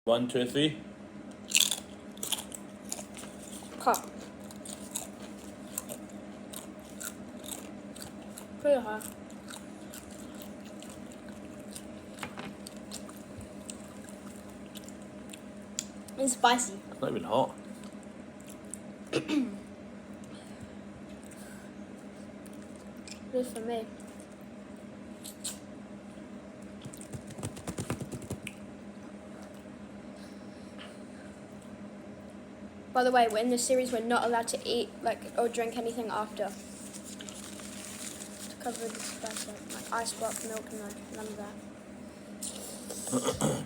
1, 2, 3. Hot. Pretty hot. It's spicy. It's not even hot. This for me. By the way, in this series, we're not allowed to eat or drink anything after. To cover the spice, like ice block, milk, and none of that.